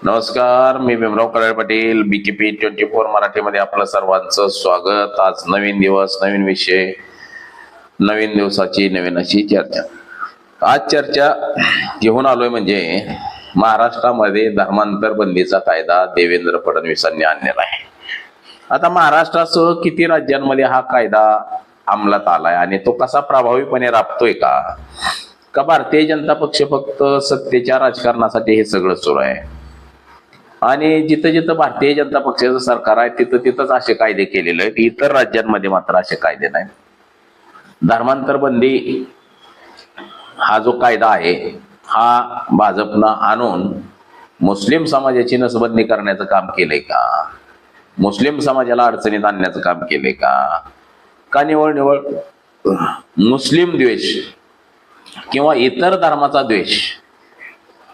नमस्कार, मी भीमराव कडाळे पाटील, BKP 24 मराठीमध्ये आपलं सर्वांचं स्वागत. आज नवीन दिवस, नवीन विषय, नवीन दिवसाची नवीन अशी चर्चा. आज चर्चा घेऊन आलोय म्हणजे महाराष्ट्रामध्ये धर्मांतर बंदीचा कायदा देवेंद्र फडणवीसांनी आणलेला आहे. आता महाराष्ट्रासह किती राज्यांमध्ये हा कायदा अंमलात आलाय आणि तो कसा प्रभावीपणे राबतोय का भारतीय जनता पक्ष फक्त सत्तेच्या राजकारणासाठी हे सगळं सुरू आहे आणि जिथं जिथं भारतीय जनता पक्षाचं सरकार आहे तिथं तिथंच असे कायदे केलेले आहेत. इतर राज्यांमध्ये मात्र असे कायदे नाहीत. धर्मांतर बंदी हा जो कायदा आहे हा भाजपनं आणून मुस्लिम समाजाची नसबंदी करण्याचं काम केलंय का? मुस्लिम समाजाला अडचणीत आणण्याचं काम केलंय का निवळ मुस्लिम द्वेष किंवा इतर धर्माचा द्वेष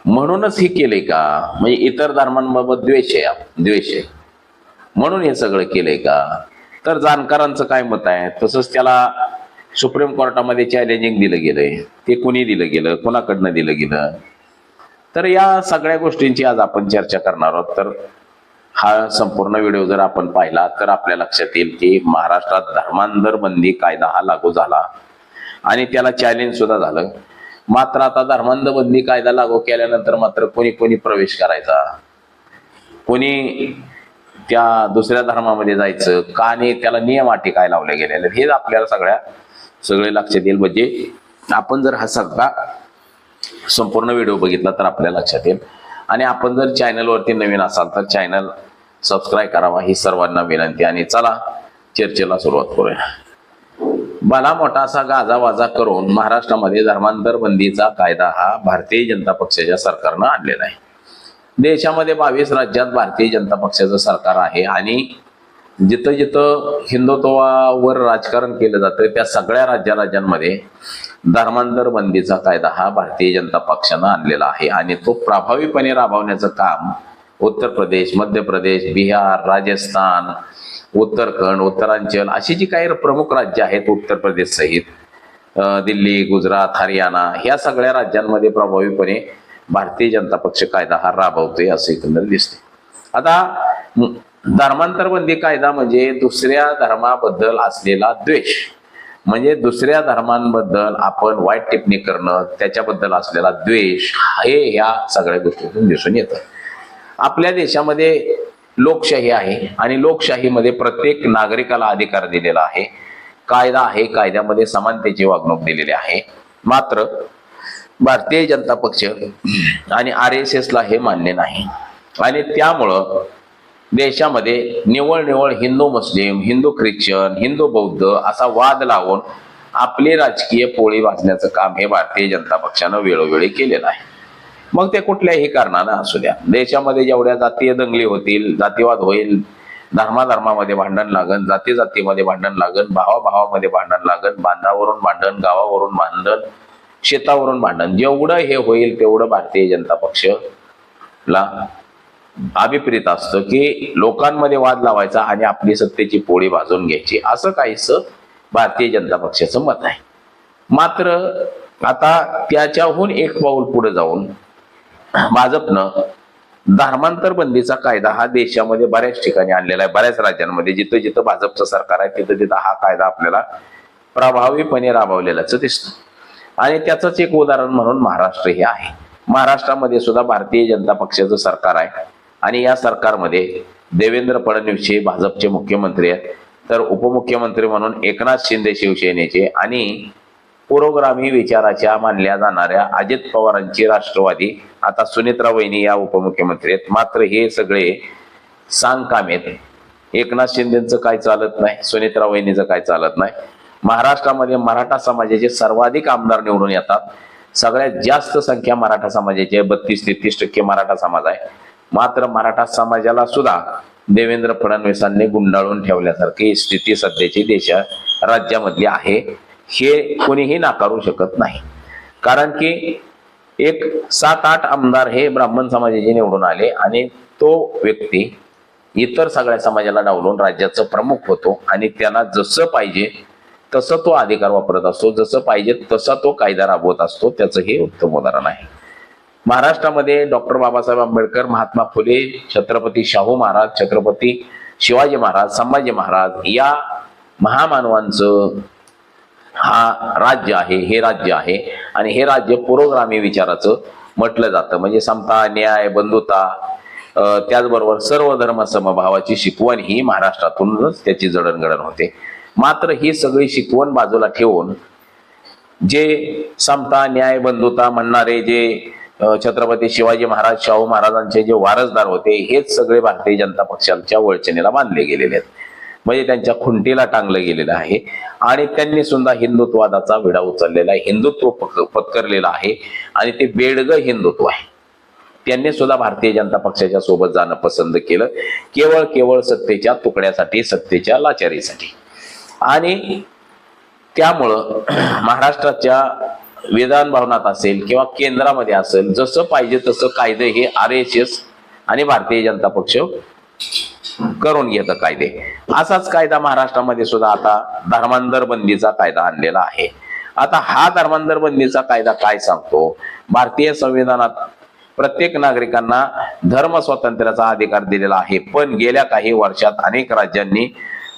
म्हणूनच हे केले का? म्हणजे इतर धर्मांबाबत द्वेष आहे म्हणून हे सगळं केलंय का? तर जाणकारांचं काय मत आहे? तसंच त्याला सुप्रीम कोर्टामध्ये चॅलेंजिंग दिलं गेलंय. ते कुणी दिलं गेलं, कोणाकडनं दिलं गेलं? तर या सगळ्या गोष्टींची आज आपण चर्चा करणार आहोत. तर हा संपूर्ण व्हिडिओ जर आपण पाहिला तर आपल्या लक्षात येईल की महाराष्ट्रात धर्मांतर बंदी कायदा हा लागू झाला आणि त्याला चॅलेंज सुद्धा झालं. मात्र आता धर्मांतर बंदी कायदा लागू केल्यानंतर मात्र कोणी कोणी प्रवेश करायचा, कोणी त्या दुसऱ्या धर्मामध्ये जायचं का आणि त्याला नियम अटी काय लावले गेलेले हे आपल्याला सगळे लक्षात येईल. म्हणजे आपण जर हा सगळा संपूर्ण व्हिडिओ बघितला तर आपल्याला लक्षात येईल. आणि आपण जर चॅनलवरती नवीन असाल तर चॅनल सबस्क्राईब करावा ही सर्वांना विनंती. आणि चला चर्चेला सुरुवात करूया. भला मोठा असा गाजावाजा करून महाराष्ट्रामध्ये धर्मांतर बंदीचा कायदा हा भारतीय जनता पक्षाच्या सरकारनं आणलेला आहे. देशामध्ये 22 राज्यात भारतीय जनता पक्षाचं सरकार आहे आणि जिथं जिथं हिंदुत्वावर राजकारण केलं जातं त्या सगळ्या राज्यांमध्ये धर्मांतर बंदीचा कायदा हा भारतीय जनता पक्षानं आणलेला आहे आणि तो प्रभावीपणे राबवण्याचं काम उत्तर प्रदेश, मध्य प्रदेश, बिहार, राजस्थान, उत्तराखंड, उत्तरांचल अशी जी काही प्रमुख राज्य आहेत उत्तर प्रदेश सहित दिल्ली, गुजरात, हरियाणा ह्या सगळ्या राज्यांमध्ये प्रभावीपणे भारतीय जनता पक्ष कायदा हा राबवतोय असं एकंदर दिसते. आता धर्मांतर बंदी कायदा म्हणजे दुसऱ्या धर्माबद्दल असलेला द्वेष, म्हणजे दुसऱ्या धर्मांबद्दल आपण वाईट टिप्पणी करणं, त्याच्याबद्दल असलेला द्वेष हे ह्या सगळ्या गोष्टीतून दिसून येतं. आपल्या देशामध्ये लोकशाही आहे आणि लोकशाहीमध्ये प्रत्येक नागरिकाला अधिकार दिलेला आहे, कायदा आहे, कायद्यामध्ये समानतेची वागणूक दिलेली आहे. मात्र भारतीय जनता पक्ष आणि RSS ला हे मान्य नाही आणि त्यामुळं देशामध्ये निवळ हिंदू मुस्लिम, हिंदू ख्रिश्चन, हिंदू बौद्ध असा वाद लावून आपली राजकीय पोळी भाजण्याचं काम हे भारतीय जनता पक्षानं वेळोवेळी केलेलं आहे. मग ते कुठल्याही कारणानं असू द्या, देशामध्ये जेवढ्या जातीय दंगली होतील, जातीवाद होईल, धर्माधर्मामध्ये भांडण लागन, जातीमध्ये भांडण लागन, भावाभावामध्ये भांडण लागन, बांधावरून भांडण, गावावरून भांडण, शेतावरून भांडण, जेवढं हे होईल तेवढं भारतीय जनता पक्षला अभिप्रेत असतं की लोकांमध्ये वाद लावायचा आणि आपली सत्तेची पोळी भाजून घ्यायची, असं काहीसं भारतीय जनता पक्षाचं मत आहे. मात्र आता त्याच्याहून एक पाऊल पुढे जाऊन भाजपनं धर्मांतर बंदीचा कायदा हा देशामध्ये बऱ्याच ठिकाणी आणलेला आहे. बऱ्याच राज्यांमध्ये जिथं जिथं भाजपचं सरकार आहे तिथं तिथं हा कायदा आपल्याला प्रभावीपणे राबवलेलाच दिसतो. आणि त्याचंच एक उदाहरण म्हणून महाराष्ट्र हे आहे. महाराष्ट्रामध्ये सुद्धा भारतीय जनता पक्षाचं सरकार आहे आणि या सरकारमध्ये देवेंद्र फडणवीस हे भाजपचे मुख्यमंत्री आहेत, तर उपमुख्यमंत्री म्हणून एकनाथ शिंदे शिवसेनेचे आणि पुरोगामी विचाराच्या मानल्या जाणाऱ्या अजित पवारांची राष्ट्रवादी आता सुनेत्रा वहिनी या उपमुख्यमंत्री आहेत. मात्र हे सगळे सांगकाम आहेत. एकनाथ शिंदेचं काय चालत नाही, सुनेत्रा वहिनीचं काय चालत नाही. महाराष्ट्रामध्ये मराठा समाजाचे सर्वाधिक आमदार निवडून येतात. सगळ्यात जास्त संख्या मराठा समाजाची 32 ते 30% मराठा समाज आहे. मात्र मराठा समाजाला सुद्धा देवेंद्र फडणवीसांनी गुंडाळून ठेवल्यासारखी स्थिती सध्याची राज्यामधली आहे, हे कोणीही नाकारू शकत नाही. कारण की एक 7-8 आमदार हे ब्राह्मण समाजाचे निवडून आले आणि तो व्यक्ती इतर सगळ्या समाजाला डावलून राज्याचा प्रमुख होतो आणि त्याला जसं पाहिजे तसं तो अधिकार वापरत असतो, जसं पाहिजे तसा तो कायदा राबवत असतो. त्याचं हे उत्तम उदाहरण आहे. महाराष्ट्रामध्ये डॉक्टर बाबासाहेब आंबेडकर, महात्मा फुले, छत्रपती शाहू महाराज, छत्रपती शिवाजी महाराज, संभाजी महाराज या महामानवांचं हा राज्य आहे, हे राज्य आहे. आणि हे राज्य पुरोगामी विचाराचं म्हटलं जातं. म्हणजे समता, न्याय, बंधुता, त्याचबरोबर सर्व धर्म समभावाची शिकवण ही महाराष्ट्रातूनच त्याची जडणघडण होते. मात्र ही सगळी शिकवण बाजूला ठेवून जे समता, न्याय, बंधुता म्हणणारे जे छत्रपती शिवाजी महाराज, शाहू महाराजांचे जे वारसदार होते, हेच सगळे भारतीय जनता पक्षाच्या वळचणीला बांधले गेलेले आहेत. म्हणजे त्यांच्या खुंटीला टांगलं गेलेलं आहे. आणि त्यांनी सुद्धा हिंदुत्ववादाचा विडा उचललेला आहे, हिंदुत्व पत्करलेलं आहे. आणि ते बेडगं हिंदुत्व आहे. त्यांनी सुद्धा भारतीय जनता पक्षाच्या सोबत जाणं पसंत केलं, केवळ सत्तेच्या तुकड्यासाठी, सत्तेच्या लाचारीसाठी. आणि त्यामुळं महाराष्ट्राच्या विधान भवनात असेल किंवा केंद्रामध्ये असेल, जसं पाहिजे तसं कायदे हे RSS आणि भारतीय जनता पक्ष करून घेतं कायदे. असाच कायदा महाराष्ट्रामध्ये सुद्धा आता धर्मांतर बंदीचा कायदा आणलेला आहे. आता हा धर्मांतर बंदीचा कायदा काय सांगतो? भारतीय संविधानात प्रत्येक नागरिकांना धर्म स्वातंत्र्याचा अधिकार दिलेला आहे. पण गेल्या काही वर्षात अनेक राज्यांनी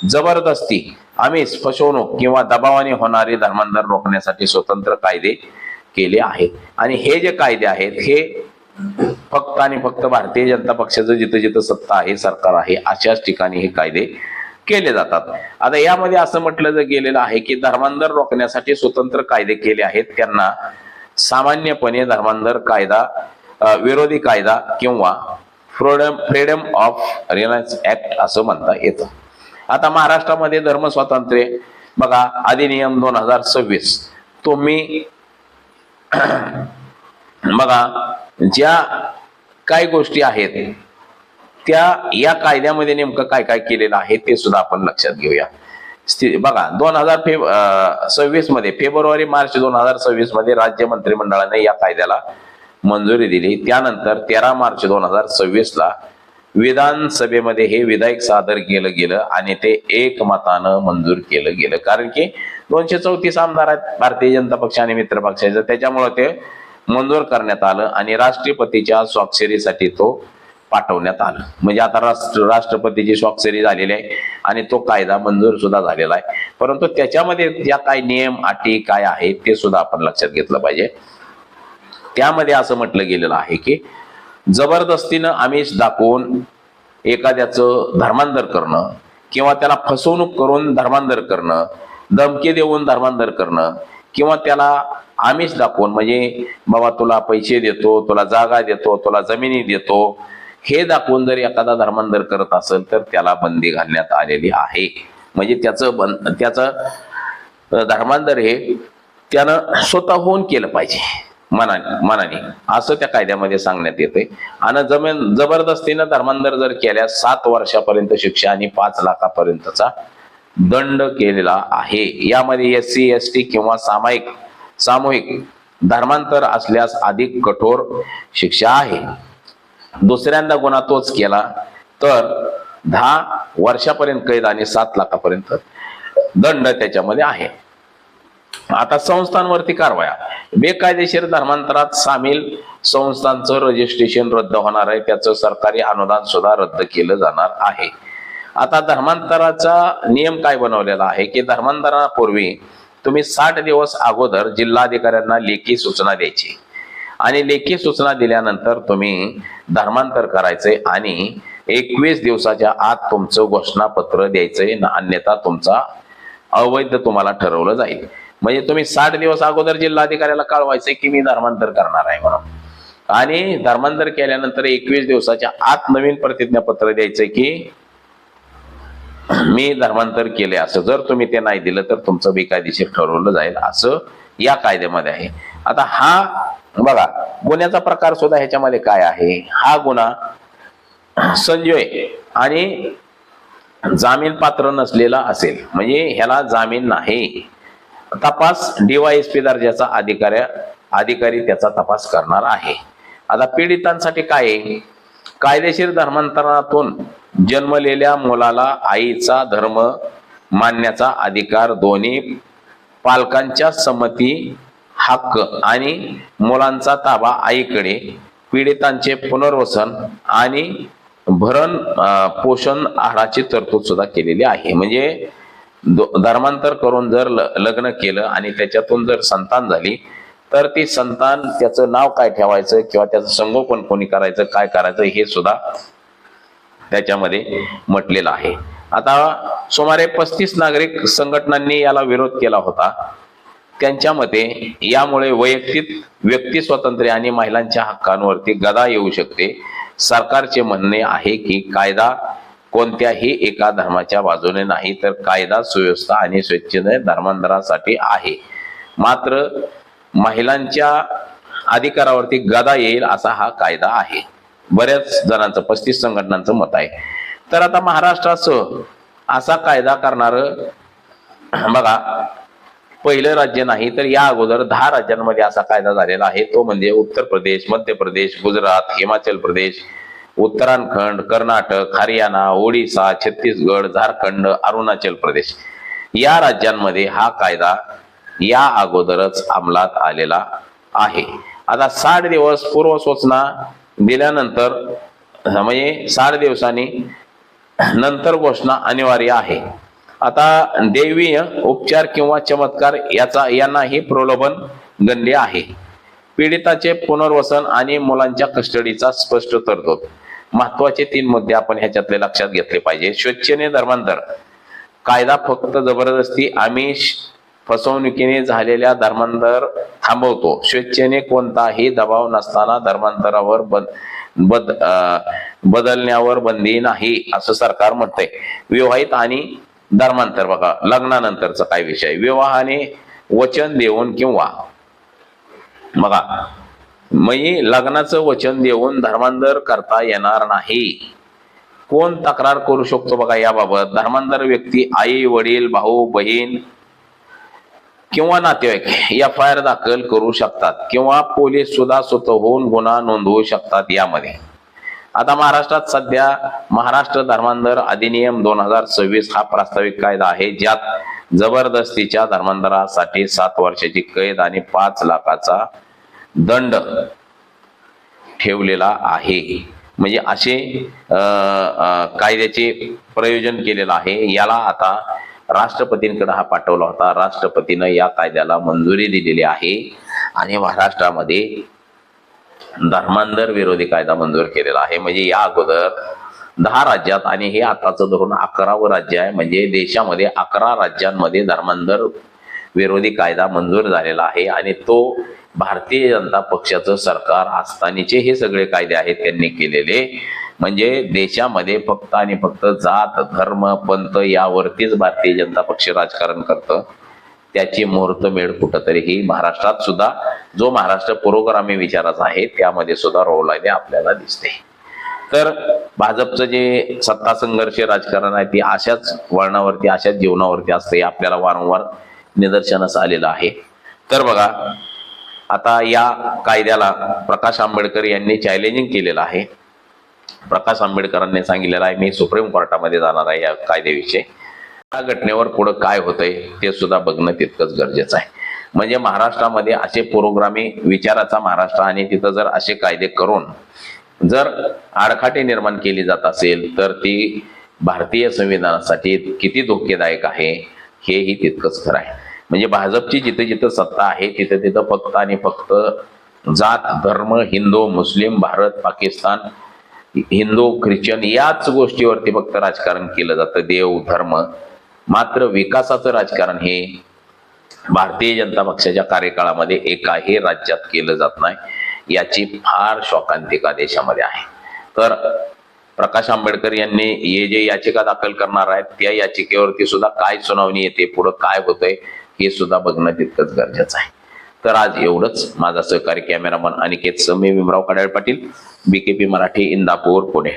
जबरदस्ती, आमिष, फसवणूक किंवा दबावाने होणारे धर्मांतर रोखण्यासाठी स्वतंत्र कायदे केले आहेत. आणि हे जे कायदे आहेत हे फक्त आणि फक्त भारतीय जनता पक्षाचं जिथं जिथं सत्ता आहे, सरकार आहे, अशाच ठिकाणी हे कायदे केले जातात. आता यामध्ये असं म्हटलं गेलेलं आहे की धर्मांतर रोखण्यासाठी स्वतंत्र कायदे केले आहेत. त्यांना सामान्यपणे धर्मांतर कायदा विरोधी कायदा किंवा फ्रीडम ऑफ रिलायन्स ऍक्ट असं म्हणता येतं. आता महाराष्ट्रामध्ये धर्म स्वातंत्र्य बघा, अधिनियम 2026 तुम्ही बघा, ज्या काय गोष्टी आहेत त्या या कायद्यामध्ये नेमकं काय काय केलेलं आहे ते सुद्धा आपण लक्षात घेऊया. बघा, 2026 मध्ये फेब्रुवारी-मार्च 2026 मध्ये राज्य मंत्रिमंडळाने या कायद्याला मंजुरी दिली. त्यानंतर 13 मार्च 2026 ला विधानसभेमध्ये हे विधेयक सादर केलं गेलं आणि ते एकमतानं मंजूर केलं गेलं. कारण की 234 आमदार आहेत भारतीय जनता पक्ष आणि मित्र पक्षाचे, त्याच्यामुळे ते मंजूर करण्यात आलं आणि राष्ट्रपतीच्या स्वाक्षरीसाठी तो पाठवण्यात आलं. म्हणजे आता राष्ट्रपतीची स्वाक्षरी झालेली आहे आणि तो कायदा मंजूर सुद्धा झालेला आहे. परंतु त्याच्यामध्ये ज्या काही नियम अटी काय आहेत ते सुद्धा आपण लक्षात घेतलं पाहिजे. त्यामध्ये असं म्हटलं गेलेलं आहे की जबरदस्तीनं आमिष दाखवून एखाद्याचं धर्मांतर करणं किंवा त्याला फसवणूक करून धर्मांतर करणं, धमकी देऊन धर्मांतर करणं किंवा त्याला आमिष दाखवून, म्हणजे बाबा तुला पैसे देतो, तुला जागा देतो, तुला जमिनी देतो, हे दाखवून जर एखादा धर्मांतर करत असेल तर त्याला बंदी घालण्यात आलेली आहे. म्हणजे त्याचं धर्मांतर हे त्यानं स्वतःहून केलं पाहिजे, मनाने, असं त्या कायद्यामध्ये सांगण्यात येते. आणि जबरदस्तीनं धर्मांतर जर केल्यास 7 वर्षापर्यंत शिक्षा आणि 5 लाखापर्यंतचा दंड केलेला आहे. यामध्ये SC ST किंवा सामूहिक धर्मांतर असल्यास अधिक कठोर शिक्षा आहे. दुसऱ्यांदा गुन्हा तोच केला तर 10 वर्षापर्यंत कैद आणि 7 लाखापर्यंत दंड त्याच्यामध्ये आहे. आता संस्थांवरती कारवाया. बेकायदेशीर धर्मांतरात सामील संस्थांचं रजिस्ट्रेशन रद्द होणार आहे, त्याचं सरकारी अनुदान सुद्धा रद्द केलं जाणार आहे. आता धर्मांतराचा नियम काय बनवलेला आहे की धर्मांतरापूर्वी तुम्ही 60 दिवस अगोदर जिल्हाधिकाऱ्यांना लेखी सूचना द्यायची आणि लेखी सूचना दिल्यानंतर तुम्ही धर्मांतर करायचे आणि 21 दिवसाच्या आत तुमचं घोषणापत्र द्यायचंय, अन्यथा तुमचा अवैध तुम्हाला ठरवलं जाईल. म्हणजे तुम्ही 60 दिवस अगोदर जिल्हाधिकाऱ्याला कळवायचंय की मी धर्मांतर करणार आहे म्हणून, आणि धर्मांतर केल्यानंतर 21 दिवसाच्या आत नवीन प्रतिज्ञापत्र द्यायचंय की मी धर्मांतर केले असं. जर तुम्ही ते नाही दिलं तर तुमचं बेकायदेशीर ठरवलं जाईल असं या कायद्यामध्ये आहे. आता हा बघा, गुन्ह्याचा प्रकार सुद्धा ह्याच्यामध्ये काय आहे. हा गुन्हा संजय आणि जामीन पात्र नसलेला असेल, म्हणजे ह्याला जामीन नाही. तपास DYSP दर्जाचा अधिकारी त्याचा तपास करणार आहे. आता पीडितांसाठी काय आहे, कायदेशीर धर्मांतरातून जन्मलेल्या मुलाला आईचा धर्म मानण्याचा अधिकार, दोन्ही पालकांच्या संमती, हक्क आणि मुलांचा ताबा आईकडे पीडितांचे पुनर्वसन आणि भरण पोषण आहाराची तरतूद सुद्धा केलेली आहे. म्हणजे धर्मांतर करून जर लग्न केलं आणि त्याच्यातून जर संतान झाली तर ती संतान त्याचं नाव काय ठेवायचं किंवा त्याचं संगोपन कोणी करायचं, काय करायचं हे सुद्धा त्याच्यामध्ये म्हटलेलं आहे. आता सुमारे 35 नागरिक संघटनांनी याला विरोध केला होता. त्यांच्या मते यामुळे वैयक्तिक व्यक्ती स्वातंत्र्य आणि महिलांच्या हक्कांवरती गदा येऊ शकते. सरकारचे म्हणणे आहे की कायदा कोणत्याही एका धर्माच्या बाजूने नाही तर कायदा सुव्यवस्था आणि स्वेच्छेने धर्मांतरासाठी आहे. मात्र महिलांच्या अधिकारावरती गदा येईल असा हा कायदा आहे. बऱ्याच जणांचं 35 संघटनांचं मत आहे. तर आता महाराष्ट्रासह असा कायदा करणारं बघा पहिलं राज्य नाही तर या अगोदर 10 राज्यांमध्ये असा कायदा झालेला आहे. तो म्हणजे उत्तर प्रदेश, मध्य प्रदेश, गुजरात, हिमाचल प्रदेश, उत्तराखंड, कर्नाटक, हरियाणा, ओडिसा, छत्तीसगड, झारखंड, अरुणाचल प्रदेश या राज्यांमध्ये हा कायदा या अगोदरच अंमलात आलेला आहे. आता 60 दिवस पूर्वसूचना दिल्यानंतर म्हणजे 60 दिवसांनी नंतर घोषणा अनिवार्य आहे. आता दैवीय उपचार किंवा चमत्कार यांनाही प्रलोभन गणले आहे. पीडिताचे पुनर्वसन आणि मुलांच्या कस्टडीचा स्पष्ट तरतूद. महत्वाचे 3 मुद्दे आपण ह्याच्यातले लक्षात घेतले पाहिजे. स्वेच्छेने धर्मांतर कायदा फक्त जबरदस्ती, आमिष, फसवणुकीने झालेल्या धर्मांतर थांबवतो. स्वेच्छेने कोणताही दबाव नसताना धर्मांतरावर बदलण्यावर बंदी नाही असं सरकार म्हणतंय. विवाहित आणि धर्मांतर बघा लग्नानंतरचा काय विषय. विवाहाने वचन देऊन किंवा बघा लग्नाचं वचन देऊन धर्मांतर करता येणार नाही. कोण तक्रार करू शकतो बघा याबाबत. धर्मांतर व्यक्ती आई, वडील, भाऊ, बहीण किंवा नातेवाईक FIR दाखल करू शकतात किंवा पोलीस सुद्धा स्वतःहून गुन्हा नोंदवू शकतात यामध्ये. आता महाराष्ट्रात सध्या महाराष्ट्र धर्मांतर अधिनियम 2026 हा प्रास्ताविक कायदा आहे, ज्यात जबरदस्तीच्या धर्मांतरासाठी 7 वर्षाची कैद आणि 5 लाखाचा दंड ठेवलेला आहे. म्हणजे असे कायद्याचे प्रयोजन केलेलं आहे. याला आता राष्ट्रपतींकडे हा पाठवला होता. राष्ट्रपतीनं या कायद्याला मंजुरी दिलेली आहे आणि महाराष्ट्रामध्ये धर्मांतर विरोधी कायदा मंजूर केलेला आहे. म्हणजे या अगोदर 10 राज्यात आणि हे आताचं धोरण 11वं राज्य आहे. म्हणजे देशामध्ये 11 राज्यांमध्ये धर्मांतर विरोधी कायदा मंजूर झालेला आहे आणि तो भारतीय जनता पक्षाचं सरकार असतानाचे हे सगळे कायदे आहेत त्यांनी केलेले. म्हणजे देशामध्ये फक्त आणि फक्त जात, धर्म, पंथ यावरतीच भारतीय जनता पक्ष राजकारण करतं. त्याची मुहूर्तमेढ कुठंतरी ही महाराष्ट्रात सुद्धा जो महाराष्ट्र पुरोगामी विचाराचा आहे त्यामध्ये सुद्धा रोवलेले आपल्याला दिसते. तर भाजपचं जे सत्ता संघर्ष राजकारण आहे ते अशाच वळणावरती अशाच जीवनावरती असतं हे आपल्याला वारंवार निदर्शनास आलेलं आहे. तर बघा आता या कायद्याला प्रकाश आंबेडकर यांनी चॅलेंजिंग केलेलं आहे. प्रकाश आंबेडकरांनी सांगितलेलं आहे मी सुप्रीम कोर्टामध्ये जाणार आहे या कायद्याविषयी. या घटनेवर पुढे काय होतंय ते सुद्धा बघणं तितकंच गरजेचं आहे. म्हणजे महाराष्ट्रामध्ये असे पुरोगामी विचाराचा महाराष्ट्र आणि तिथं जर असे कायदे करून जर आडखाटे निर्माण केली जात असेल तर ती भारतीय संविधानासाठी किती धोकेदायक आहे हेही तितकंच खरं आहे. म्हणजे भाजपची जिथे जिथं सत्ता आहे तिथे तिथं फक्त आणि फक्त जात, धर्म, हिंदू, मुस्लिम, भारत, पाकिस्तान, हिंदू, ख्रिश्चन याच गोष्टीवरती फक्त राजकारण केलं जातं, देव, धर्म. मात्र विकासाचं राजकारण हे भारतीय जनता पक्षाच्या कार्यकाळामध्ये एकाही राज्यात केलं जात नाही. याची फार शोकांतिका देशामध्ये आहे. तर प्रकाश आंबेडकर यांनी हे जे याचिका दाखल करणार आहेत त्या याचिकेवरती सुद्धा काय सुनावणी येते, पुढे काय होतंय हे सुद्धा बघणं तितकंच गरजेचं आहे. तर आज एवढंच. माझा सहकारी कॅमेरामन अनिकेत समी, विमराव कडाळ पाटील, BKP मराठी, इंदापूर, पुणे.